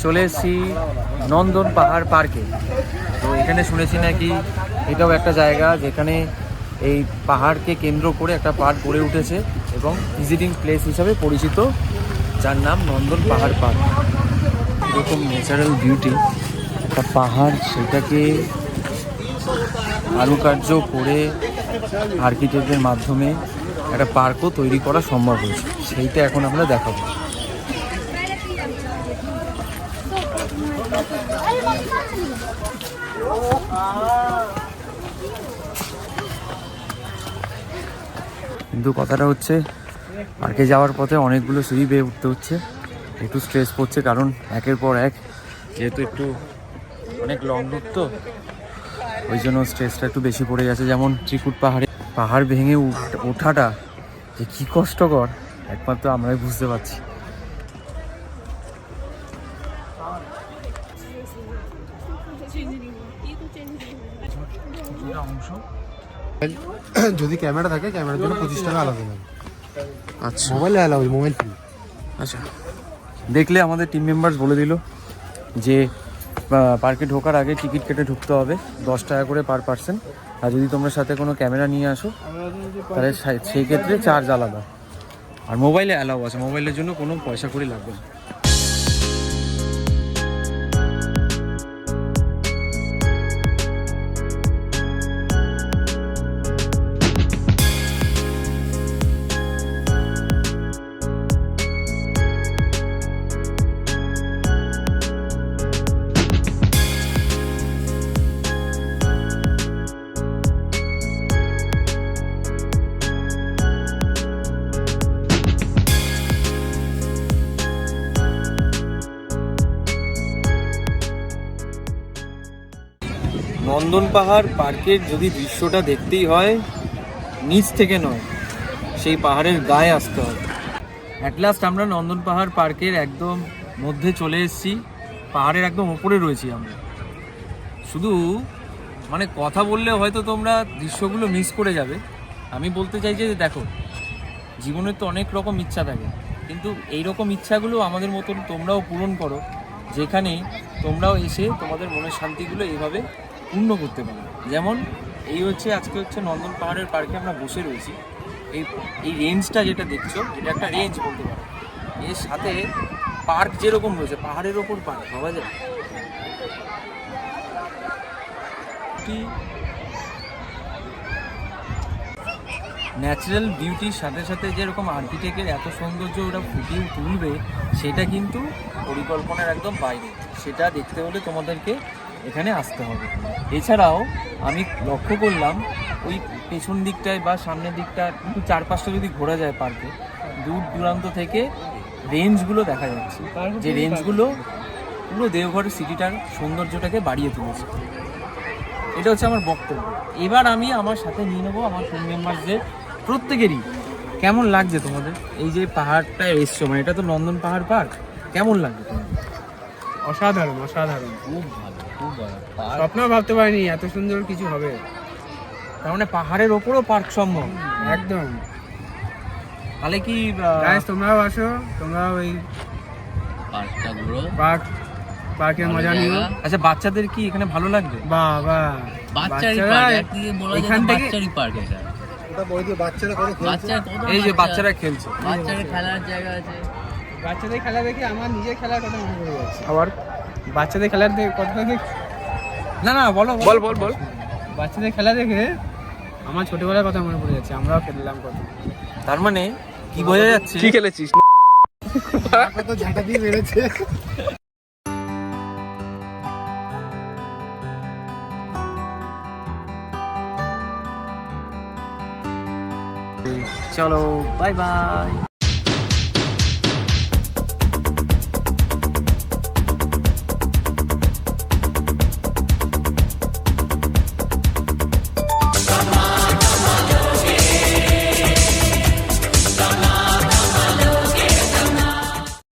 চলে এসেছি নন্দন পাহাড় পার্কে। তো এখানে শুনেছি নাকি এটাও একটা জায়গা যেখানে এই পাহাড়কে কেন্দ্র করে একটা পার্ক গড়ে উঠেছে এবং ভিজিটিং প্লেস হিসাবে পরিচিত, যার নাম নন্দন পাহাড় পার্ক। এরকম ন্যাচারাল বিউটি একটা পাহাড়, সেটাকে কারুকার্য করে আর্কিটেক্টের মাধ্যমে একটা পার্কও তৈরি করা সম্ভব হয়েছে, সেইটা এখন আমরা দেখাবো। কিন্তু কথাটা হচ্ছে, পার্কে যাওয়ার পথে অনেকগুলো সিঁড়ি বেয়ে উঠতে হচ্ছে, একটু স্ট্রেস পড়ছে, কারণ একের পর এক যেহেতু একটু অনেক লং রুট, তো ওই জন্য স্ট্রেসটা একটু বেশি পড়ে গেছে। যেমন ত্রিকুট পাহাড় ভেঙে ওঠাটা যে কী কষ্টকর একমাত্র আমরাই বুঝতে পারছি। যদি ক্যামেরা থাকে, ক্যামেরার জন্য 25 টাকা আলাদা লাগে। আচ্ছা, মোবাইলে আলাদা, মোবাইল ফ্রি। আচ্ছা, দেখলে আমাদের টিম মেম্বার্স বলে দিল যে পার্কে ঢোকার আগে টিকিট কেটে ঢুকতে হবে, 10 টাকা করে পার পার্সন। আর যদি তোমরা সাথে কোনো ক্যামেরা নিয়ে আসো তাহলে সেই ক্ষেত্রে চার্জ আলাদা। আর মোবাইলে অ্যালাউ আছে, মোবাইলের জন্য কোনো পয়সা করে লাগবে না। নন্দন পাহাড় পার্কের যদি দৃশ্যটা দেখতেই হয়, নিচ থেকে নয়, সেই পাহাড়ের গায়ে আসতে হবে। অ্যাট লাস্ট আমরা নন্দন পাহাড় পার্কের একদম মধ্যে চলে এসেছি, পাহাড়ের একদম ওপরে রয়েছি আমরা। শুধু মানে কথা বললে হয়তো তোমরা দৃশ্যগুলো মিস করে যাবে। আমি বলতে চাই যে দেখো, জীবনের তো অনেক রকম ইচ্ছা থাকে, কিন্তু এই রকম ইচ্ছাগুলো আমাদের মতন তোমরাও পূরণ করো, যেখানে তোমরাও এসে তোমাদের মনের শান্তিগুলো এইভাবে পূর্ণ করতে পারো। যেমন এই হচ্ছে, আজকে হচ্ছে নন্দন পাহাড়ের পার্কে আমরা বসে রয়েছি। এই রেঞ্জটা যেটা দেখছো, এটা একটা রেঞ্জ বলতে পারো। এর সাথে পার্ক যেরকম রয়েছে, পাহাড়ের ওপর পার্ক ভাবা যায়। ন্যাচারাল বিউটির সাথে সাথে যেরকম আর্কিটেক্টের এত সৌন্দর্য ওরা ফুটিয়ে তুলবে, সেটা কিন্তু পরিকল্পনার একদম বাইরে। সেটা দেখতে হলে তোমাদেরকে এখানে আসতে হবে। এছাড়াও আমি লক্ষ্য করলাম ওই পেছন দিকটায় বা সামনের দিকটা একটু চারপাশটা যদি ঘোরা যায় পার্কে, দূর দূরান্ত থেকে রেঞ্জগুলো দেখা যাচ্ছে, যে রেঞ্জগুলো পুরো দেওঘর সিটিটার সৌন্দর্যটাকে বাড়িয়ে তুলেছে। এটা হচ্ছে আমার বক্তব্য। এবার আমি আমার সাথে নিয়ে নেবো আমার টিম মেম্বারদের প্রত্যেকেরই। কেমন লাগছে তোমাদের এই যে পাহাড়টায় এসছো, মানে এটা তো নন্দন পাহাড় পার্ক, কেমন লাগছে তোমাদের? অসাধারণ, অসাধারণ, খুব ভালো, খুব ভালো। স্বপ্নেও ভাবতে পারিনি এত সুন্দর কিছু হবে। তার মানে পাহাড়ের ওপরও পার্ক সম্ভব একদম। তাহলে কি গাইস, তোমরাও আসো, তোমরাও এই পার্কটা ঘুরো, পার্কের মজা নিও। আচ্ছা, বাচ্চাদের কি এখানে ভালো লাগবে? বাবা, বাচ্চারই পার্ক, একদিকে বলা যায় এখান থেকে বাচ্চারই পার্ক এটা। ওটা বই দিয়ে বাচ্চারা করে বাচ্চার কত, এই যে বাচ্চারা খেলছে, বাচ্চাদের খেলার জায়গা আছে। বাচ্চাদের খেলা দেখে আমার নিজের খেলার কথা মনে পড়ে যাচ্ছে। আবার বাচ্চাদের খেলার কথা দেখে, না না বলো, বল বল বল। বাচ্চাদের খেলা দেখে আমার ছোটবেলার কথা মনে পড়ে যাচ্ছে। আমরাও খেললাম কত। তার মানে কি বোঝা যাচ্ছে? কি খেলেছিস? কত ঝাঁটা দিয়ে মেরেছে। চলো, বাই বাই।